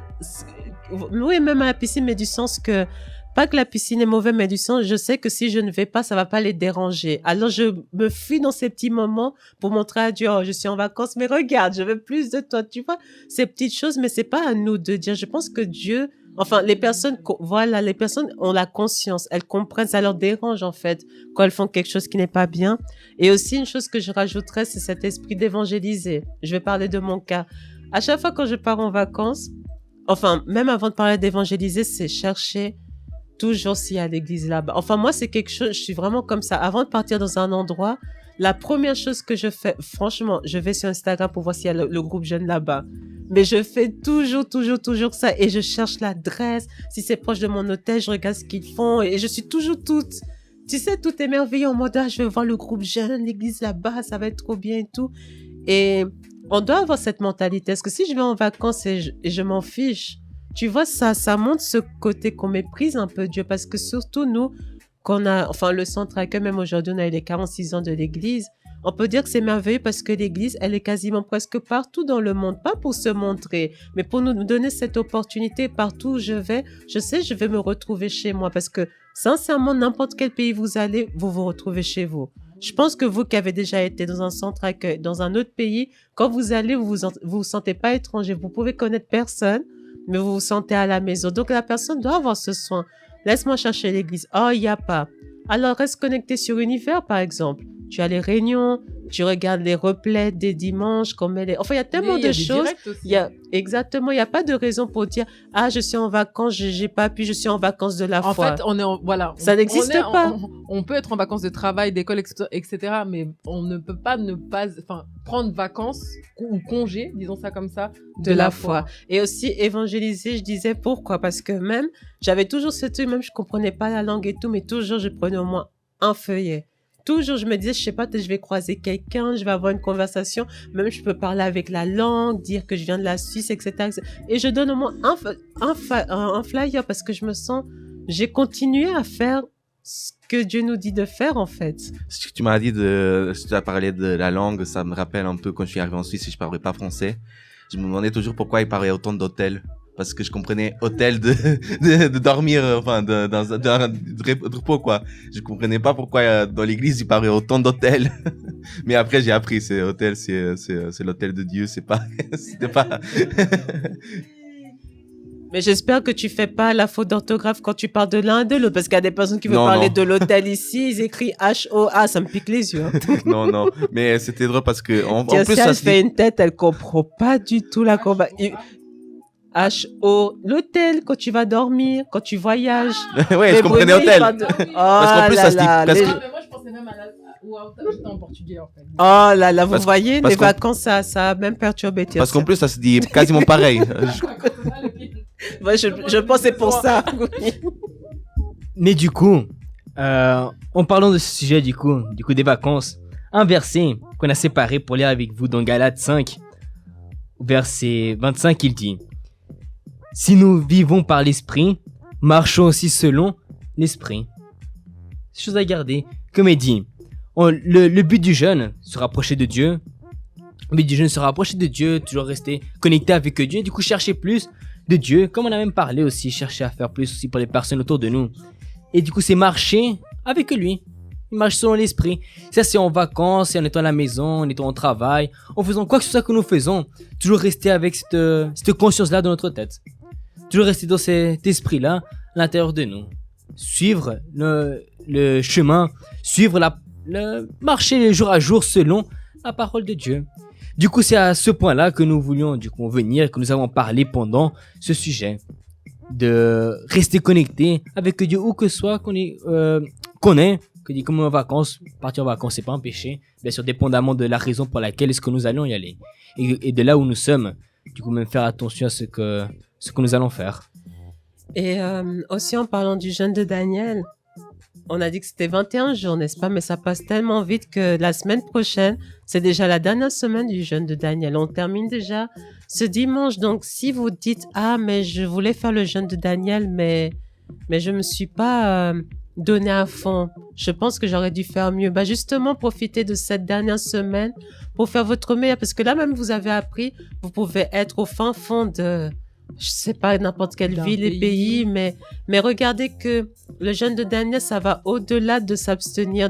oui, même à la piscine, mais du sens que, pas que la piscine est mauvaise, mais du sens, je sais que si je ne vais pas, ça va pas les déranger. Alors, je me fuis dans ces petits moments pour montrer à Dieu, je suis en vacances, mais regarde, je veux plus de toi, tu vois, ces petites choses, mais c'est pas à nous de dire. Je pense que Dieu, enfin, les personnes ont la conscience, elles comprennent, ça leur dérange, en fait, quand elles font quelque chose qui n'est pas bien. Et aussi, une chose que je rajouterais, c'est cet esprit d'évangéliser. Je vais parler de mon cas. À chaque fois quand je pars en vacances, enfin, même avant de parler d'évangéliser, c'est chercher toujours s'il y a l'église là-bas. Enfin, moi, c'est quelque chose, je suis vraiment comme ça. Avant de partir dans un endroit, la première chose que je fais, franchement, je vais sur Instagram pour voir s'il y a le groupe jeune là-bas. Mais je fais toujours ça et je cherche l'adresse. Si c'est proche de mon hôtel, je regarde ce qu'ils font et je suis toujours toute, tu sais, tout émerveillée en mode, je vais voir le groupe jeune, l'église là-bas, ça va être trop bien et tout. Et on doit avoir cette mentalité. Est-ce que si je vais en vacances et je m'en fiche, tu vois, ça montre ce côté qu'on méprise un peu Dieu, parce que surtout nous, le centre accueil, même aujourd'hui, on a eu les 46 ans de l'église, on peut dire que c'est merveilleux parce que l'église, elle est quasiment presque partout dans le monde, pas pour se montrer, mais pour nous donner cette opportunité. Partout où je vais, je sais, je vais me retrouver chez moi, parce que sincèrement, n'importe quel pays vous allez, vous vous retrouvez chez vous. Je pense que vous qui avez déjà été dans un centre accueil, dans un autre pays, quand vous allez, vous sentez pas étranger, vous pouvez connaître personne, mais vous vous sentez à la maison. Donc, la personne doit avoir ce soin. Laisse-moi chercher l'église. Oh, il n'y a pas. Alors, reste connecté sur Univers, par exemple. Tu as les réunions, tu regardes les replays des dimanches, enfin, il y a tellement de choses. Exactement, il n'y a pas de raison pour dire, je suis en vacances, j'ai pas pu, je suis en vacances de la foi. En fait, ça n'existe pas. On peut être en vacances de travail, d'école, etc., mais on ne peut pas prendre vacances ou congé, disons ça comme ça, de la foi. Et aussi évangéliser, je disais pourquoi, parce que même, j'avais toujours ce truc, même je comprenais pas la langue et tout, mais toujours je prenais au moins un feuillet. Toujours, je me disais, je sais pas, peut-être je vais croiser quelqu'un, je vais avoir une conversation, même je peux parler avec la langue, dire que je viens de la Suisse, etc. Et je donne au moins un flyer parce que je me sens, j'ai continué à faire ce que Dieu nous dit de faire, en fait. Ce que tu m'as dit tu as parlé de la langue, ça me rappelle un peu quand je suis arrivé en Suisse et je parlais pas français. Je me demandais toujours pourquoi il parlait autant d'hôtels. Parce que je comprenais hôtel de dormir, dans un repos, quoi. Je comprenais pas pourquoi dans l'église il parlait autant d'hôtels. Mais après j'ai appris, c'est hôtel, c'est l'hôtel de Dieu, c'était pas. Mais j'espère que tu fais pas la faute d'orthographe quand tu parles de l'un et de l'autre, parce qu'il y a des personnes qui veulent parler de l'hôtel ici, ils écrivent H-O-A, ça me pique les yeux. Hein. Non, mais c'était drôle parce que en plus elle fait une tête, elle comprend pas du tout la combat. H-O, l'hôtel, quand tu vas dormir, quand tu voyages. Ouais, je comprenais hôtel. Parce qu'en plus, ça se dit presque. Mais moi, je pensais même à j'étais en portugais, en fait. Oh là là, vous voyez, les vacances, ça a même perturbé. Parce qu'en plus, ça se dit quasiment pareil. Ouais, je pense que c'est pour ça. Mais du coup, en parlant de ce sujet du coup des vacances, un verset qu'on a séparé pour lire avec vous dans Galates 5, verset 25, il dit: si nous vivons par l'esprit, marchons aussi selon l'esprit. C'est chose à garder. Comme il dit, le but du jeûne, se rapprocher de Dieu. Le but du jeûne, se rapprocher de Dieu, toujours rester connecté avec Dieu. Du coup, chercher plus de Dieu. Comme on a même parlé aussi, chercher à faire plus aussi pour les personnes autour de nous. Et du coup, c'est marcher avec lui. Il marche selon l'esprit. Ça, c'est en vacances, c'est en étant à la maison, en étant au travail, en faisant quoi que ce soit que nous faisons. Toujours rester avec cette conscience-là dans notre tête. Toujours rester dans cet esprit-là à l'intérieur de nous. Suivre le chemin, suivre le marcher jour à jour selon la parole de Dieu. Du coup, c'est à ce point-là que nous voulions venir, que nous avons parlé pendant ce sujet. De rester connecté avec Dieu où que soit qu'on est, que dit comme en vacances, partir en vacances, c'est pas un péché. Bien sûr, dépendamment de la raison pour laquelle est-ce que nous allons y aller. Et de là où nous sommes, du coup, même faire attention à ce que nous allons faire. Et aussi en parlant du jeûne de Daniel, on a dit que c'était 21 jours, n'est-ce pas? Mais ça passe tellement vite que la semaine prochaine, c'est déjà la dernière semaine du jeûne de Daniel. On termine déjà ce dimanche. Donc, si vous dites, mais je voulais faire le jeûne de Daniel, mais je me suis pas donné à fond. Je pense que j'aurais dû faire mieux. Justement, profitez de cette dernière semaine pour faire votre meilleur. Parce que là même, vous avez appris, vous pouvez être au fin fond de, je sais pas, n'importe quelle ville et pays, mais regardez que le jeûne de Daniel, ça va au-delà de s'abstenir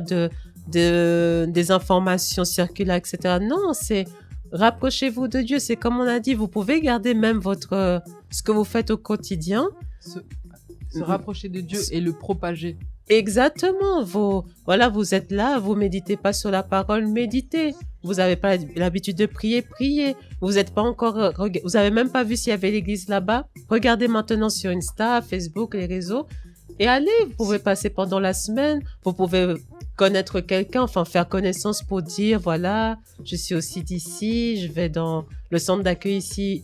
des informations circulaires, etc. Non, c'est rapprochez-vous de Dieu. C'est comme on a dit, vous pouvez garder même ce que vous faites au quotidien. Se rapprocher de Dieu et le propager. Exactement. Vous êtes là, vous méditez pas sur la parole, méditez. Vous n'avez pas l'habitude de prier, priez. Vous n'êtes pas encore, vous avez même pas vu s'il y avait l'église là-bas. Regardez maintenant sur Insta, Facebook, les réseaux. Et allez, vous pouvez passer pendant la semaine. Vous pouvez connaître quelqu'un, enfin faire connaissance pour dire, voilà, je suis aussi d'ici, je vais dans le centre d'accueil ici,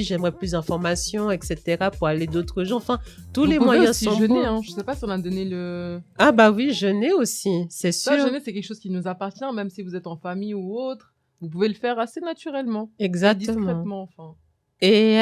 j'aimerais plus d'informations, etc. pour aller d'autres jours. Enfin, tous les moyens sont jeûner, bons. Hein. Je sais pas si on a donné le... Ah bah oui, jeûner aussi, c'est sûr. Ça, jeûner, c'est quelque chose qui nous appartient, même si vous êtes en famille ou autre. Vous pouvez le faire assez naturellement. Exactement. Discrètement, enfin. Et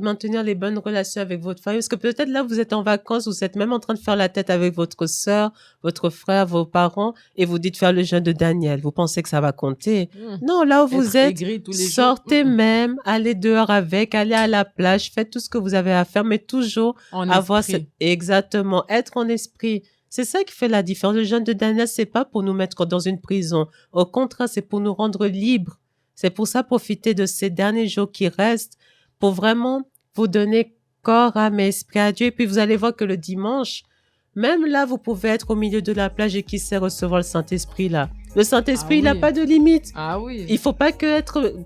maintenir les bonnes relations avec votre famille. Parce que peut-être là, vous êtes en vacances, vous êtes même en train de faire la tête avec votre sœur, votre frère, vos parents, et vous dites faire le jeûne de Daniel. Vous pensez que ça va compter? Non, là où vous êtes, sortez même, allez dehors allez à la plage, faites tout ce que vous avez à faire, mais toujours exactement, être en esprit. C'est ça qui fait la différence. Le jeûne de Daniel, c'est pas pour nous mettre dans une prison. Au contraire, c'est pour nous rendre libres. C'est pour ça, profitez de ces derniers jours qui restent pour vraiment vous donner corps, âme et esprit à Dieu. Et puis, vous allez voir que le dimanche, même là, vous pouvez être au milieu de la plage et qui sait recevoir le Saint-Esprit là. Le Saint-Esprit, il n'a pas de limite. Ah oui. Il faut pas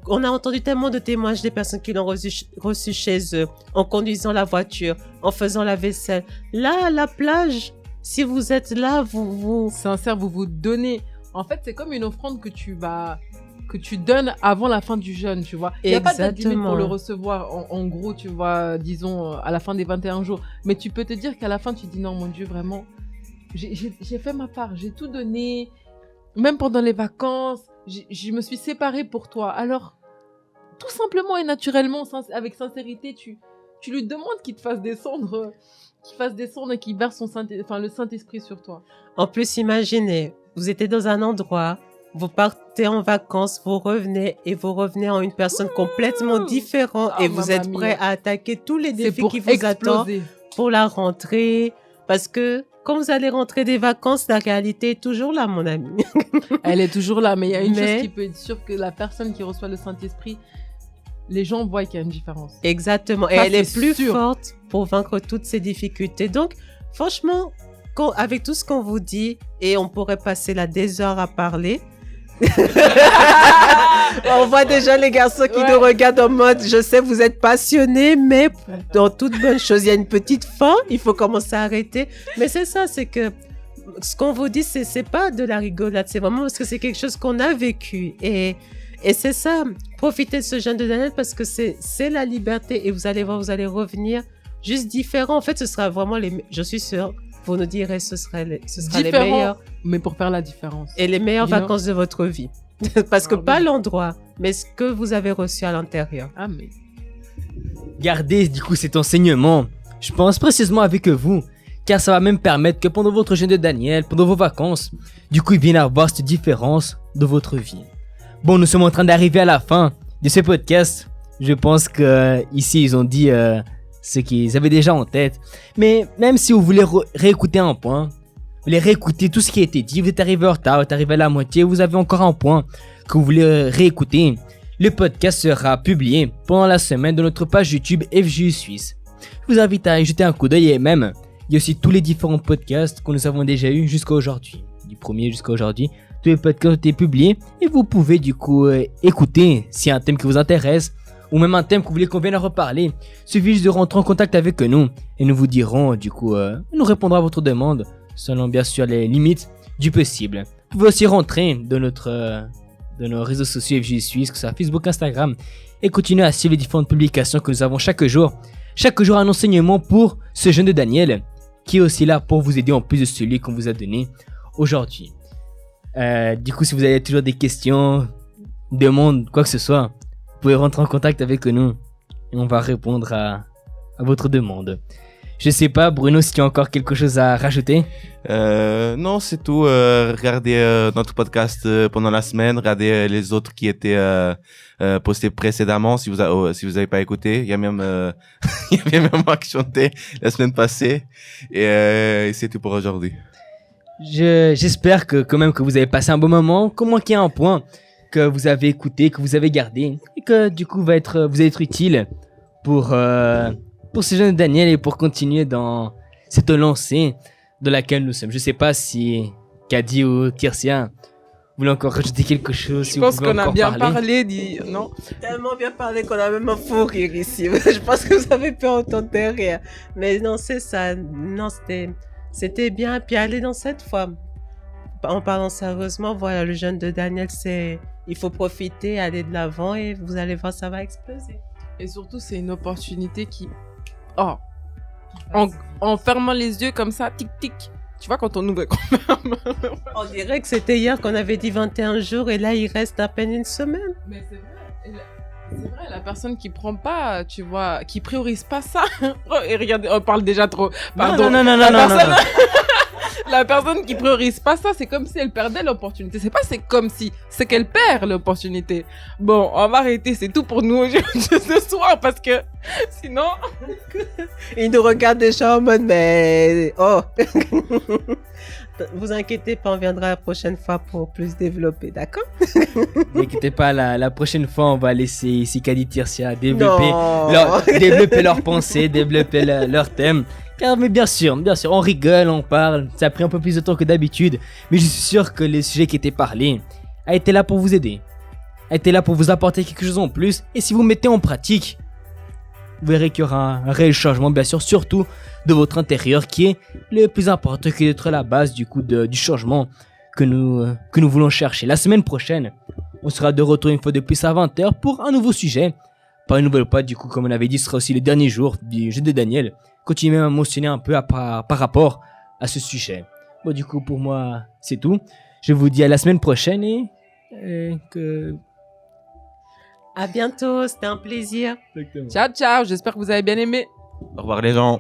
on a entendu tellement de témoignages des personnes qui l'ont reçu chez eux, en conduisant la voiture, en faisant la vaisselle. Là, à la plage, si vous êtes là, vous... Sincère, vous vous donnez. En fait, c'est comme une offrande que tu donnes avant la fin du jeûne, tu vois. Il n'y a pas de date limite pour le recevoir, en gros, tu vois, disons, à la fin des 21 jours. Mais tu peux te dire qu'à la fin, tu dis non, mon Dieu, vraiment, j'ai fait ma part, j'ai tout donné. Même pendant les vacances, je me suis séparée pour toi. Alors, tout simplement et naturellement, avec sincérité, tu lui demandes qu'il te fasse descendre, et qu'il verse le Saint-Esprit sur toi. En plus, imaginez, vous étiez dans un endroit, vous partez en vacances, vous revenez en une personne complètement différente et vous êtes prêt à attaquer tous les défis qui vous attendent pour la rentrée. Parce que quand vous allez rentrer des vacances, la réalité est toujours là, mon ami. Elle est toujours là, mais il y a une chose qui peut être sûre, que la personne qui reçoit le Saint-Esprit, les gens voient qu'il y a une différence. Exactement. Et elle est plus forte pour vaincre toutes ces difficultés. Donc, franchement, avec tout ce qu'on vous dit, et on pourrait passer là des heures à parler, On voit déjà les garçons qui nous regardent en mode, je sais, vous êtes passionnés, mais dans toute bonne chose, il y a une petite fin, il faut commencer à arrêter. Mais c'est ça, c'est que ce qu'on vous dit, c'est pas de la rigolade, c'est vraiment parce que c'est quelque chose qu'on a vécu. Et c'est ça, profitez de ce jeûne de Daniel parce que c'est la liberté et vous allez voir, vous allez revenir juste différent. En fait, ce sera vraiment je suis sûre, vous nous direz, ce sera les meilleurs. Mais pour faire la différence. Et les meilleures vacances de votre vie. Parce que pas l'endroit, mais ce que vous avez reçu à l'intérieur. Amen. Gardez du coup cet enseignement, je pense précisément avec vous, car ça va même permettre que pendant votre jeûne de Daniel, pendant vos vacances, du coup il vienne avoir cette différence de votre vie. Bon, nous sommes en train d'arriver à la fin de ce podcast. Je pense que ici ils ont dit ce qu'ils avaient déjà en tête. Mais même si vous voulez réécouter un point, vous voulez réécouter tout ce qui a été dit, vous êtes arrivé en retard, vous êtes arrivé à la moitié, vous avez encore un point que vous voulez réécouter, le podcast sera publié pendant la semaine de notre page YouTube FGU Suisse. Je vous invite à y jeter un coup d'œil et même, il y a aussi tous les différents podcasts que nous avons déjà eus jusqu'à aujourd'hui. Du premier jusqu'à aujourd'hui, tous les podcasts ont été publiés et vous pouvez du coup écouter si y a un thème qui vous intéresse ou même un thème que vous voulez qu'on vienne à reparler. Il suffit juste de rentrer en contact avec nous et nous vous dirons du coup, nous répondrons à votre demande selon bien sûr les limites du possible. Vous pouvez aussi rentrer de nos réseaux sociaux FJ Suisse, que ce soit Facebook, Instagram, et continuer à suivre les différentes publications que nous avons chaque jour. Chaque jour un enseignement pour ce jeûne de Daniel, qui est aussi là pour vous aider en plus de celui qu'on vous a donné aujourd'hui. Du coup, si vous avez toujours des questions, demandes, quoi que ce soit, vous pouvez rentrer en contact avec nous et on va répondre à votre demande. Je sais pas, Bruno, si tu as encore quelque chose à rajouter. Non, c'est tout. Regardez notre podcast pendant la semaine. Regardez les autres qui étaient postés précédemment. Si vous avez pas écouté, il y a même moi qui chantais la semaine passée. Et c'est tout pour aujourd'hui. J'espère que quand même que vous avez passé un bon moment. Comment qu'il y a un point que vous avez écouté, que vous avez gardé et que du coup vous allez être utile pour ce jeune Daniel et pour continuer dans cette lancée de laquelle nous sommes. Je sais pas si Kadi ou Tirsia voulez encore rajouter quelque chose. Je pense qu'on a bien parlé, non? Tellement bien parlé qu'on a même un fou rire ici. Je pense que vous avez pu entendre derrière. Mais non, c'est ça. Non, c'était bien. Puis aller dans cette foi. En parlant sérieusement, voilà, le jeûne de Daniel, il faut profiter, aller de l'avant et vous allez voir, ça va exploser. Et surtout, c'est une opportunité qui... En fermant les yeux comme ça, tic tic. Tu vois, quand on ouvre, on dirait que c'était hier qu'on avait dit 21 jours et là, il reste à peine une semaine. Mais c'est vrai, la personne qui prend pas, tu vois, qui priorise pas ça. Et regardez, on parle déjà trop. Pardon. Non. La personne qui priorise pas ça, c'est comme si elle perdait l'opportunité. C'est comme si, c'est qu'elle perd l'opportunité. Bon, on va arrêter, c'est tout pour nous aujourd'hui ce soir parce que sinon... Ils nous regardent déjà en mode, mais... Oh. Vous inquiétez pas, on viendra la prochaine fois pour plus développer, d'accord? N'inquiétez pas, la prochaine fois, on va laisser ici Kadi Tirsia développer leurs pensées, développer leur thème. Car, mais bien sûr, on rigole, on parle, ça a pris un peu plus de temps que d'habitude, mais je suis sûr que le sujet qui était parlé a été là pour vous aider, a été là pour vous apporter quelque chose en plus, et si vous mettez en pratique, vous verrez qu'il y aura un réel changement, bien sûr, surtout de votre intérieur, qui est le plus important, qui est d'être la base du coup du changement que nous voulons chercher. La semaine prochaine, on sera de retour une fois de plus à 20h pour un nouveau sujet. Pas une nouvelle pas, du coup, comme on avait dit, ce sera aussi le dernier jour du jeu de Daniel. Continuez à m'émotionner un peu par rapport à ce sujet. Bon, du coup, pour moi, c'est tout. Je vous dis à la semaine prochaine et que... À bientôt, c'était un plaisir. Ciao, ciao, j'espère que vous avez bien aimé. Au revoir les gens.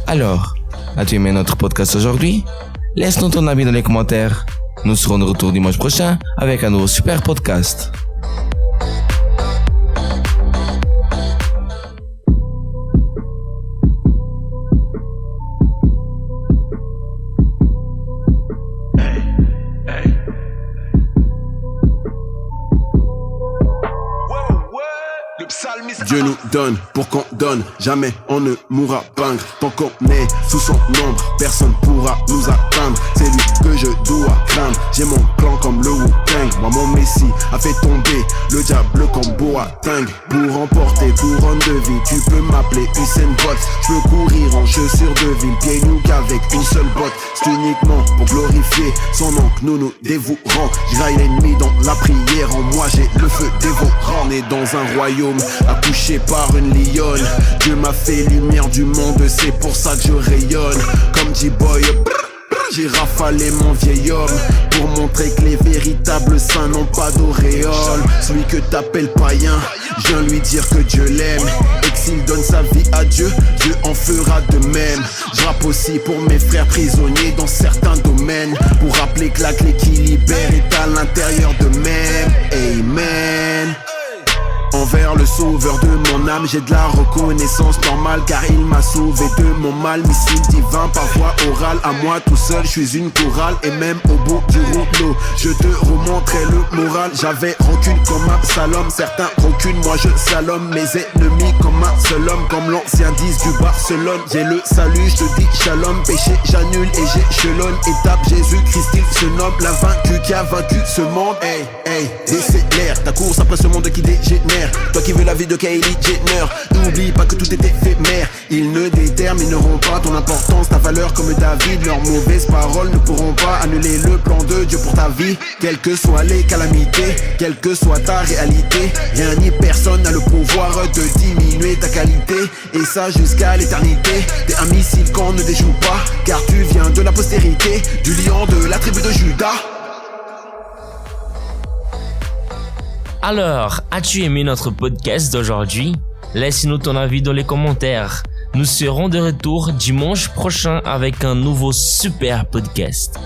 Alors, as-tu aimé notre podcast aujourd'hui? Laisse-nous ton avis dans les commentaires. Nous serons de retour dimanche prochain avec un nouveau super podcast. Dieu nous donne pour qu'on donne, jamais on ne mourra peindre. Tant qu'on est sous son ombre, personne pourra nous atteindre. C'est lui que je dois craindre, j'ai mon clan comme le Wu-Tang. Moi mon messie a fait tomber le diable comme Boateng. Pour remporter couronne de vie, tu peux m'appeler Usain Bolt. Je peux courir en chaussures de ville, pieds nus qu'avec une seule botte. C'est uniquement pour glorifier son nom que nous nous dévouerons. J'raille l'ennemi dans la prière, en moi j'ai le feu dévorant. Né dans un royaume accouché par une lionne, Dieu m'a fait lumière du monde, c'est pour ça que je rayonne. Comme G-Boy, j'ai rafalé mon vieil homme pour montrer que les véritables saints n'ont pas d'auréole. Celui que t'appelles païen, je viens lui dire que Dieu l'aime et que s'il donne sa vie à Dieu, Dieu en fera de même. Je rappe aussi pour mes frères prisonniers dans certains domaines, pour rappeler que la clé qui libère est à l'intérieur d'eux-mêmes. Amen. Envers le sauveur de mon âme, j'ai de la reconnaissance normale, car il m'a sauvé de mon mal. Missile divin par voie orale, à moi tout seul, je suis une chorale. Et même au bout du rouleau, je te remontrerai le moral. J'avais rancune comme Absalom, certains rancune, moi je salome mes ennemis comme un seul homme. Comme l'ancien disque du Barcelone, j'ai le salut, je te dis shalom. Péché j'annule et j'échelonne, étape Jésus-Christ il se nomme. L'invaincu qui a vaincu ce monde. Hey, hey, décélère ta course après ce monde qui dégénère. Toi qui veux la vie de Kylie Jenner, n'oublie pas que tout est éphémère. Ils ne détermineront pas ton importance, ta valeur comme David. Leurs mauvaises paroles ne pourront pas annuler le plan de Dieu pour ta vie. Quelles que soient les calamités, quelle que soit ta réalité, rien ni personne n'a le pouvoir de diminuer ta qualité. Et ça jusqu'à l'éternité. T'es un missile qu'on ne déjoue pas, car tu viens de la postérité, du lion de la tribu de Judas. Alors, as-tu aimé notre podcast d'aujourd'hui? Laisse-nous ton avis dans les commentaires. Nous serons de retour dimanche prochain avec un nouveau super podcast.